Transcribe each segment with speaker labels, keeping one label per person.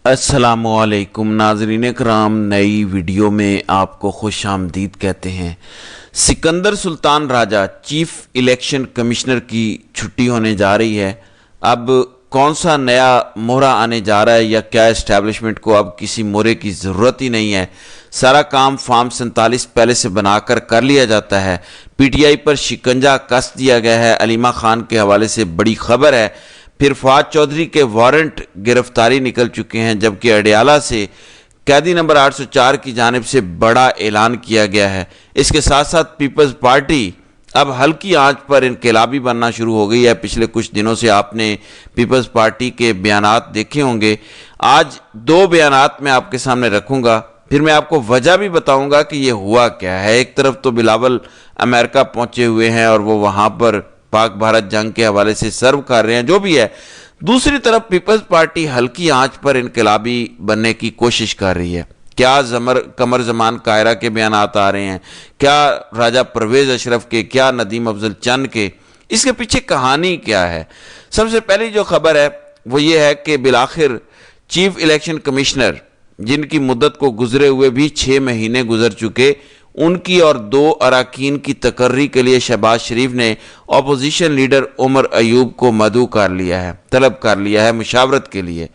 Speaker 1: السلام علیکم ناظرین کرام، نئی ویڈیو میں آپ کو خوش آمدید کہتے ہیں۔ سکندر سلطان راجہ چیف الیکشن کمشنر کی چھٹی ہونے جا رہی ہے۔ اب کون سا نیا مہرہ آنے جا رہا ہے یا کیا اسٹیبلشمنٹ کو اب کسی مہرے کی ضرورت ہی نہیں ہے، سارا کام فارم 47 پہلے سے بنا کر لیا جاتا ہے۔ پی ٹی آئی پر شکنجہ کس دیا گیا ہے۔ علیمہ خان کے حوالے سے بڑی خبر ہے۔ پھر فواد چودھری کے وارنٹ گرفتاری نکل چکے ہیں، جبکہ اڈیالہ سے قیدی نمبر 804 کی جانب سے بڑا اعلان کیا گیا ہے۔ اس کے ساتھ ساتھ پیپلز پارٹی اب ہلکی آنچ پر انقلابی بننا شروع ہو گئی ہے۔ پچھلے کچھ دنوں سے آپ نے پیپلز پارٹی کے بیانات دیکھے ہوں گے۔ آج دو بیانات میں آپ کے سامنے رکھوں گا، پھر میں آپ کو وجہ بھی بتاؤں گا کہ یہ ہوا کیا ہے۔ ایک طرف تو بلاول امریکہ پہنچے ہوئے ہیں اور وہ وہاں پر پاک بھارت جنگ کے حوالے سے سرو کر رہے ہیں، جو بھی ہے۔ دوسری طرف پیپلز پارٹی ہلکی آنچ پر انقلابی بننے کی کوشش کر رہی ہے۔ کیا قمر زمان قاہرہ کے بیانات آ رہے ہیں، کیا راجہ پرویز اشرف کے، کیا ندیم افضل چند کے، اس کے پیچھے کہانی کیا ہے؟ سب سے پہلی جو خبر ہے وہ یہ ہے کہ بالآخر چیف الیکشن کمشنر، جن کی مدت کو گزرے ہوئے بھی 6 مہینے گزر چکے، ان کی اور 2 اراکین کی تقرری کے لیے شہباز شریف نے اپوزیشن لیڈر عمر ایوب کو مدعو کر لیا ہے، طلب کر لیا ہے مشاورت کے لیے۔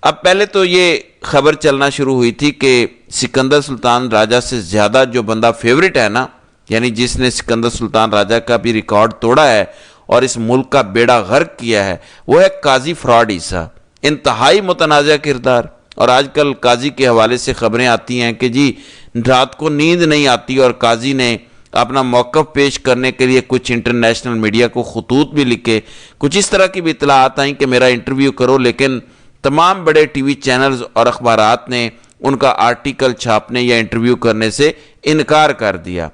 Speaker 1: اب پہلے تو یہ خبر چلنا شروع ہوئی تھی کہ سکندر سلطان راجہ سے زیادہ جو بندہ فیورٹ ہے نا، یعنی جس نے سکندر سلطان راجہ کا بھی ریکارڈ توڑا ہے اور اس ملک کا بیڑا غرق کیا ہے، وہ ہے قاضی فراڈ عیسیٰ۔ انتہائی متنازع کردار، اور آج کل قاضی کے حوالے سے خبریں آتی ہیں کہ جی رات کو نیند نہیں آتی، اور قاضی نے اپنا موقف پیش کرنے کے لیے کچھ انٹرنیشنل میڈیا کو خطوط بھی لکھے، کچھ اس طرح کی بھی اطلاعات آئیں کہ میرا انٹرویو کرو، لیکن تمام بڑے ٹی وی چینلز اور اخبارات نے ان کا آرٹیکل چھاپنے یا انٹرویو کرنے سے انکار کر دیا۔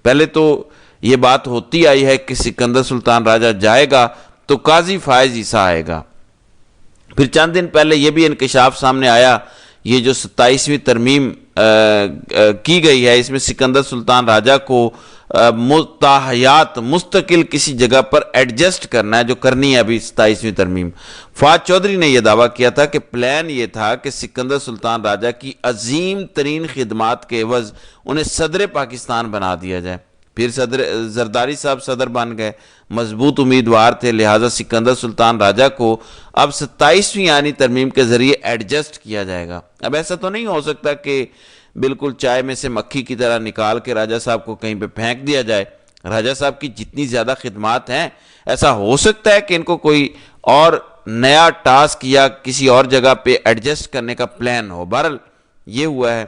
Speaker 1: پہلے تو یہ بات ہوتی آئی ہے کہ سکندر سلطان راجہ جائے گا تو قاضی فائز عیسیٰ آئے گا۔ پھر چند دن پہلے یہ بھی انکشاف سامنے آیا، یہ جو 27ویں ترمیم کی گئی ہے، اس میں سکندر سلطان راجہ کو متحیات مستقل کسی جگہ پر ایڈجسٹ کرنا ہے، جو کرنی ہے ابھی 27ویں ترمیم۔ فواد چودھری نے یہ دعویٰ کیا تھا کہ پلان یہ تھا کہ سکندر سلطان راجہ کی عظیم ترین خدمات کے عوض انہیں صدر پاکستان بنا دیا جائے۔ پھر زرداری صاحب صدر بن گئے، مضبوط امیدوار تھے، لہٰذا سکندر سلطان راجہ کو اب 27ویں آئینی ترمیم کے ذریعے ایڈجسٹ کیا جائے گا۔ اب ایسا تو نہیں ہو سکتا کہ بالکل چائے میں سے مکھی کی طرح نکال کے راجہ صاحب کو کہیں پہ پھینک دیا جائے۔ راجہ صاحب کی جتنی زیادہ خدمات ہیں، ایسا ہو سکتا ہے کہ ان کو کوئی اور نیا ٹاسک یا کسی اور جگہ پہ ایڈجسٹ کرنے کا پلان ہو۔ بہرحال یہ ہوا ہے۔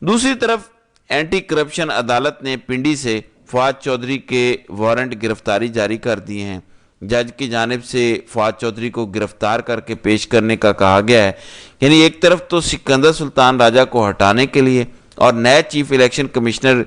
Speaker 1: دوسری طرف اینٹی کرپشن عدالت نے پنڈی سے فواد چودھری کے وارنٹ گرفتاری جاری کر دیے ہیں۔ جج کی جانب سے فواد چودھری کو گرفتار کر کے پیش کرنے کا کہا گیا ہے۔ یعنی ایک طرف تو سکندر سلطان راجہ کو ہٹانے کے لیے اور نئے چیف الیکشن کمشنر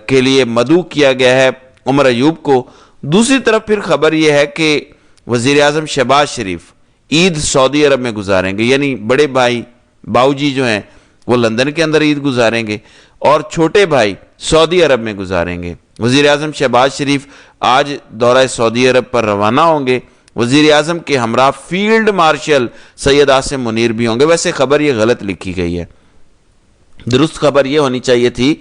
Speaker 1: کے لیے مدعو کیا گیا ہے عمر ایوب کو، دوسری طرف پھر خبر یہ ہے کہ وزیر اعظم شہباز شریف عید سعودی عرب میں گزاریں گے، یعنی بڑے بھائی باؤ جی جو ہیں وہ لندن کے اندر عید گزاریں گے اور چھوٹے بھائی سعودی عرب میں گزاریں گے۔ وزیر اعظم شہباز شریف آج دورہ سعودی عرب پر روانہ ہوں گے۔ وزیر اعظم کے ہمراہ فیلڈ مارشل سید عاصم منیر بھی ہوں گے۔ ویسے خبر یہ غلط لکھی گئی ہے، درست خبر یہ ہونی چاہیے تھی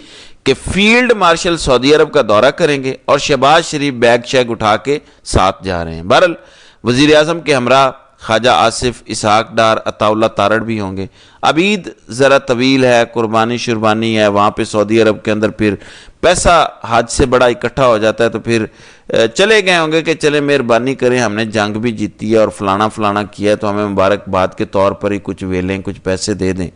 Speaker 1: کہ فیلڈ مارشل سعودی عرب کا دورہ کریں گے اور شہباز شریف بیگ شیگ اٹھا کے ساتھ جا رہے ہیں۔ بہرحال وزیر اعظم کے ہمراہ خواجہ آصف، اسحاق ڈار، عطا اللہ تارڑ بھی ہوں گے۔ اب عید ذرا طویل ہے، قربانی شربانی ہے، وہاں پہ سعودی عرب کے اندر پھر پیسہ حج سے بڑا اکٹھا ہو جاتا ہے، تو پھر چلے گئے ہوں گے کہ چلے مہربانی کریں، ہم نے جنگ بھی جیتی ہے اور فلانا کیا ہے، تو ہمیں مبارکباد کے طور پر ہی کچھ ویلیں، کچھ پیسے دے دیں۔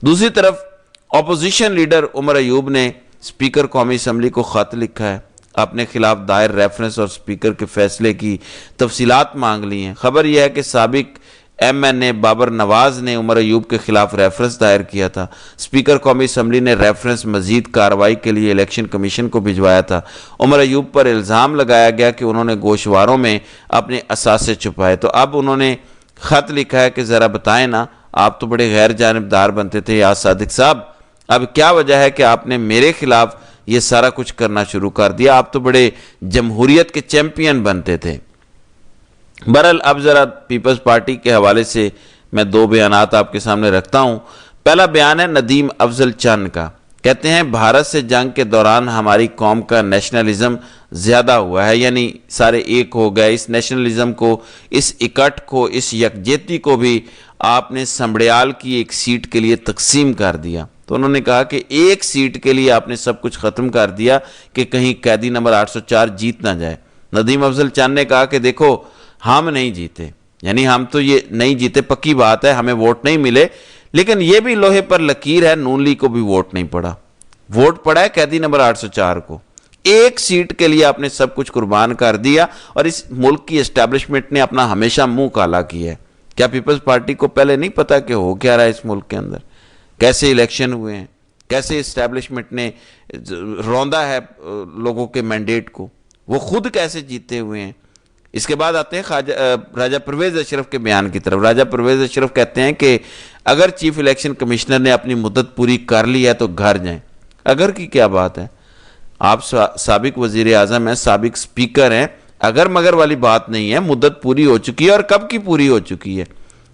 Speaker 1: دوسری طرف اپوزیشن لیڈر عمر ایوب نے اسپیکر قومی اسمبلی کو خط لکھا ہے، اپنے خلاف دائر ریفرنس اور اسپیکر کے فیصلے کی تفصیلات مانگ لی ہیں۔ خبر یہ ہے کہ سابق ایم این اے بابر نواز نے عمر ایوب کے خلاف ریفرنس دائر کیا تھا۔ اسپیکر قومی اسمبلی نے ریفرنس مزید کارروائی کے لیے الیکشن کمیشن کو بھجوایا تھا۔ عمر ایوب پر الزام لگایا گیا کہ انہوں نے گوشواروں میں اپنے اثاثے چھپائے، تو اب انہوں نے خط لکھا ہے کہ ذرا بتائیں نا، آپ تو بڑے غیر جانبدار بنتے تھے یاز صادق صاحب، اب کیا وجہ ہے کہ آپ نے میرے خلاف یہ سارا کچھ کرنا شروع کر دیا؟ آپ تو بڑے جمہوریت کے چیمپئن بنتے تھے۔ بہرحال اب ذرا پیپلز پارٹی کے حوالے سے میں دو بیانات آپ کے سامنے رکھتا ہوں۔ پہلا بیان ہے ندیم افضل چند کا، کہتے ہیں بھارت سے جنگ کے دوران ہماری قوم کا نیشنلزم زیادہ ہوا ہے، یعنی سارے ایک ہو گئے، اس نیشنلزم کو، اس اکٹھ کو، اس یکجہتی کو بھی آپ نے سمبڑیال کی ایک سیٹ کے لیے تقسیم کر دیا۔ تو انہوں نے کہا کہ ایک سیٹ کے لیے آپ نے سب کچھ ختم کر دیا کہ کہیں قیدی نمبر 804 جیت نہ جائے۔ ندیم افضل چند نے کہا کہ دیکھو ہم نہیں جیتے، یعنی ہم تو یہ نہیں جیتے، پکی بات ہے ہمیں ووٹ نہیں ملے، لیکن یہ بھی لوہے پر لکیر ہے، نون لیگ کو بھی ووٹ نہیں پڑا، ووٹ پڑا ہے قیدی نمبر 804 کو۔ ایک سیٹ کے لیے آپ نے سب کچھ قربان کر دیا، اور اس ملک کی اسٹیبلشمنٹ نے اپنا ہمیشہ منہ کالا کیا ہے۔ کیا پیپلز پارٹی کو پہلے نہیں پتا کہ ہو کیا رہا ہے اس ملک کے اندر، کیسے الیکشن ہوئے ہیں، کیسے اسٹیبلشمنٹ نے روندا ہے لوگوں کے مینڈیٹ کو، وہ خود کیسے جیتے ہوئے ہیں۔ اس کے بعد آتے ہیں راجہ پرویز اشرف کے بیان کی طرف۔ راجہ پرویز اشرف کہتے ہیں کہ اگر چیف الیکشن کمشنر نے اپنی مدت پوری کر لی ہے تو گھر جائیں۔ اگر کی کیا بات ہے، آپ سابق وزیر اعظم ہیں، سابق سپیکر ہیں، اگر مگر والی بات نہیں ہے، مدت پوری ہو چکی ہے، اور کب کی پوری ہو چکی ہے۔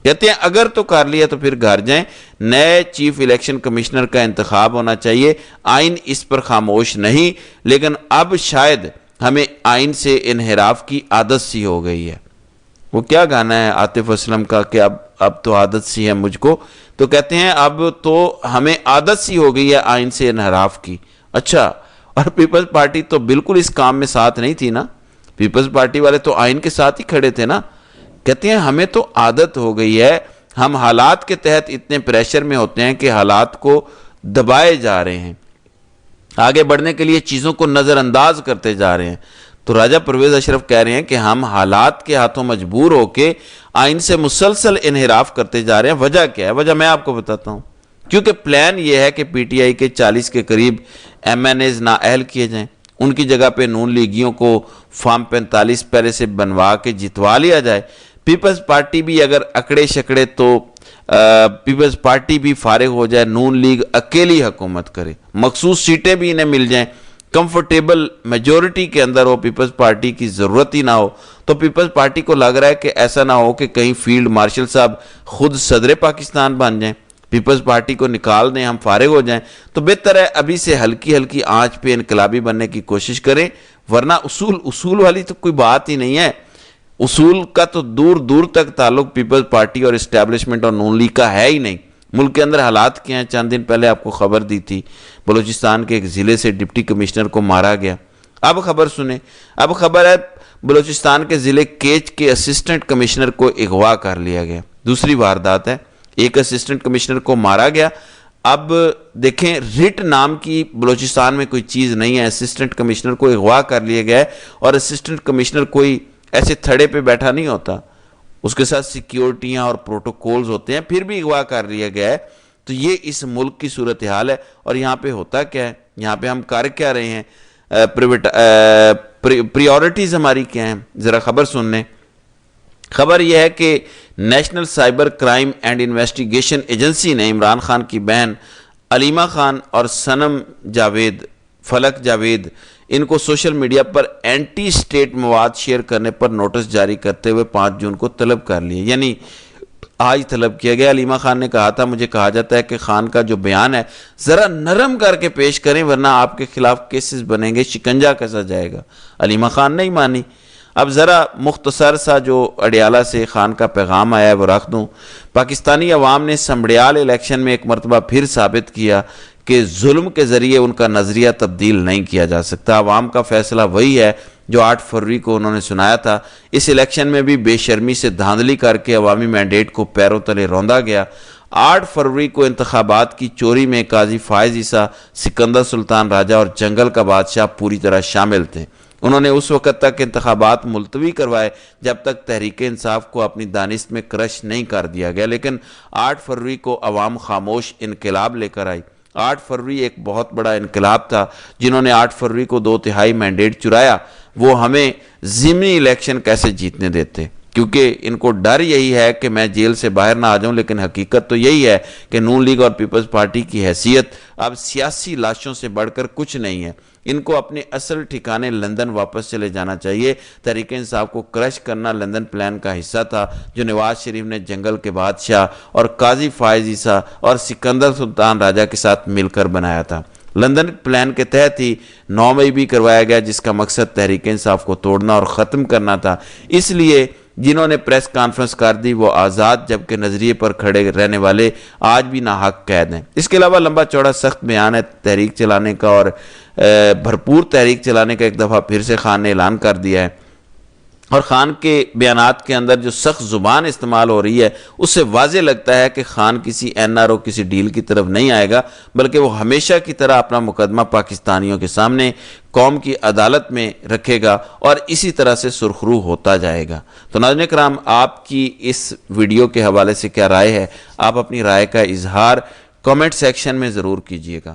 Speaker 1: کہتے ہیں اگر تو کر لیا تو پھر گھر جائیں، نئے چیف الیکشن کمشنر کا انتخاب ہونا چاہیے، آئین اس پر خاموش نہیں، لیکن اب شاید ہمیں آئین سے انحراف کی عادت سی ہو گئی ہے۔ وہ کیا گانا ہے عاطف اسلم کا کہ اب تو عادت سی ہے مجھ کو، تو کہتے ہیں اب تو ہمیں عادت سی ہو گئی ہے آئین سے انحراف کی۔ اچھا، اور پیپلز پارٹی تو بالکل اس کام میں ساتھ نہیں تھی نا، پیپلز پارٹی والے تو آئین کے ساتھ ہی کھڑے تھے نا۔ کہتے ہیں ہمیں تو عادت ہو گئی ہے، ہم حالات کے تحت اتنے پریشر میں ہوتے ہیں کہ حالات کو دبائے جا رہے ہیں، آگے بڑھنے کے لیے چیزوں کو نظر انداز کرتے جا رہے ہیں۔ تو راجہ پرویز اشرف کہہ رہے ہیں کہ ہم حالات کے ہاتھوں مجبور ہو کے آئین سے مسلسل انحراف کرتے جا رہے ہیں۔ وجہ کیا ہے؟ وجہ میں آپ کو بتاتا ہوں۔ کیونکہ پلان یہ ہے کہ پی ٹی آئی کے 40 کے قریب ایم این ایز نااہل کیے جائیں، ان کی جگہ پہ نون لیگیوں کو فارم 45 پہلے سے بنوا کے جتوا لیا جائے۔ پیپلز پارٹی بھی اگر اکڑے شکڑے تو پیپلز پارٹی بھی فارغ ہو جائے، نون لیگ اکیلی حکومت کرے، مخصوص سیٹیں بھی انہیں مل جائیں، کمفرٹیبل میجورٹی کے اندر ہو، پیپلز پارٹی کی ضرورت ہی نہ ہو۔ تو پیپلز پارٹی کو لگ رہا ہے کہ ایسا نہ ہو کہ کہیں فیلڈ مارشل صاحب خود صدر پاکستان بن جائیں، پیپلز پارٹی کو نکال دیں، ہم فارغ ہو جائیں۔ تو بہتر ہے ابھی سے ہلکی ہلکی آنچ پہ انقلابی بننے کی کوشش کریں، ورنہ اصول والی تو کوئی بات ہی نہیں ہے۔ اصول کا تو دور دور تک تعلق پیپلز پارٹی اور اسٹیبلشمنٹ اور نون لیگ کا ہے ہی نہیں۔ ملک کے اندر حالات کیا ہیں؟ چند دن پہلے آپ کو خبر دی تھی، بلوچستان کے ایک ضلع سے ڈپٹی کمشنر کو مارا گیا۔ اب خبر سنیں، اب خبر ہے بلوچستان کے ضلع کیچ کے اسسٹنٹ کمشنر کو اغوا کر لیا گیا۔ دوسری واردات ہے، ایک اسسٹنٹ کمشنر کو مارا گیا۔ اب دیکھیں، رٹ نام کی بلوچستان میں کوئی چیز نہیں ہے، اسسٹنٹ کمشنر کو اغوا کر لیا گیا ہے، اور اسسٹنٹ کمشنر کوئی ایسے تھڑے پہ بیٹھا نہیں ہوتا، اس کے ساتھ سیکیورٹیاں اور پروٹوکولز ہوتے ہیں، پھر بھی اغوا کر لیا گیا ہے۔ تو یہ اس ملک کی صورتحال ہے، اور یہاں پہ ہوتا کیا ہے، یہاں پہ ہم کر کیا رہے ہیں، پریورٹیز ہماری کیا ہیں، ذرا خبر سن لیں۔ خبر یہ ہے کہ national cyber crime and investigation agency نے عمران خان کی بہن علیمہ خان اور سنم جاوید، فلک جاوید، ان کو سوشل میڈیا پر اینٹی سٹیٹ مواد شیئر کرنے پر نوٹس جاری کرتے ہوئے 5 جون کو طلب کر لیے، یعنی آج طلب کیا گیا۔ علیمہ خان نے کہا تھا، مجھے کہا جاتا ہے کہ خان کا جو بیان ہے ذرا نرم کر کے پیش کریں، ورنہ آپ کے خلاف کیسز بنیں گے، شکنجہ کسا جائے گا۔ علیمہ خان نہیں مانی۔ اب ذرا مختصر سا جو اڈیالہ سے خان کا پیغام آیا ہے وہ رکھ دوں۔ پاکستانی عوام نے سمبڑیال الیکشن میں ایک مرتبہ پھر ثابت کیا کہ ظلم کے ذریعے ان کا نظریہ تبدیل نہیں کیا جا سکتا۔ عوام کا فیصلہ وہی ہے جو 8 فروری کو انہوں نے سنایا تھا۔ اس الیکشن میں بھی بے شرمی سے دھاندلی کر کے عوامی مینڈیٹ کو پیروں تلے روندا گیا۔ 8 فروری کو انتخابات کی چوری میں قاضی فائز عیسیٰ، سکندر سلطان راجہ اور جنگل کا بادشاہ پوری طرح شامل تھے۔ انہوں نے اس وقت تک انتخابات ملتوی کروائے جب تک تحریک انصاف کو اپنی دانست میں کرش نہیں کر دیا گیا، لیکن 8 فروری کو عوام خاموش انقلاب لے کر آئی۔ 8 فروری ایک بہت بڑا انقلاب تھا۔ جنہوں نے 8 فروری کو 2/3 مینڈیٹ چرایا، وہ ہمیں ضمنی الیکشن کیسے جیتنے دیتے؟ کیونکہ ان کو ڈر یہی ہے کہ میں جیل سے باہر نہ آ جاؤں، لیکن حقیقت تو یہی ہے کہ نون لیگ اور پیپلز پارٹی کی حیثیت اب سیاسی لاشوں سے بڑھ کر کچھ نہیں ہے۔ ان کو اپنے اصل ٹھکانے لندن واپس چلے جانا چاہیے۔ تحریک انصاف کو کرش کرنا لندن پلان کا حصہ تھا جو نواز شریف نے جنگل کے بادشاہ اور قاضی فائز عیسیٰ اور سکندر سلطان راجہ کے ساتھ مل کر بنایا تھا۔ لندن پلان کے تحت ہی 9 مئی بھی کروایا گیا، جس کا مقصد تحریک انصاف کو توڑنا اور ختم کرنا تھا۔ اس لیے جنہوں نے پریس کانفرنس کر دی وہ آزاد جبکہ نظریے پر کھڑے رہنے والے آج بھی ناحق قید ہیں۔ اس کے علاوہ لمبا چوڑا سخت بیان ہے تحریک چلانے کا، اور بھرپور تحریک چلانے کا ایک دفعہ پھر سے خان نے اعلان کر دیا ہے، اور خان کے بیانات کے اندر جو سخت زبان استعمال ہو رہی ہے اس سے واضح لگتا ہے کہ خان کسی NRO کسی ڈیل کی طرف نہیں آئے گا، بلکہ وہ ہمیشہ کی طرح اپنا مقدمہ پاکستانیوں کے سامنے قوم کی عدالت میں رکھے گا اور اسی طرح سے سرخرو ہوتا جائے گا۔ تو ناظرین کرام، آپ کی اس ویڈیو کے حوالے سے کیا رائے ہے؟ آپ اپنی رائے کا اظہار کامنٹ سیکشن میں ضرور کیجیے گا۔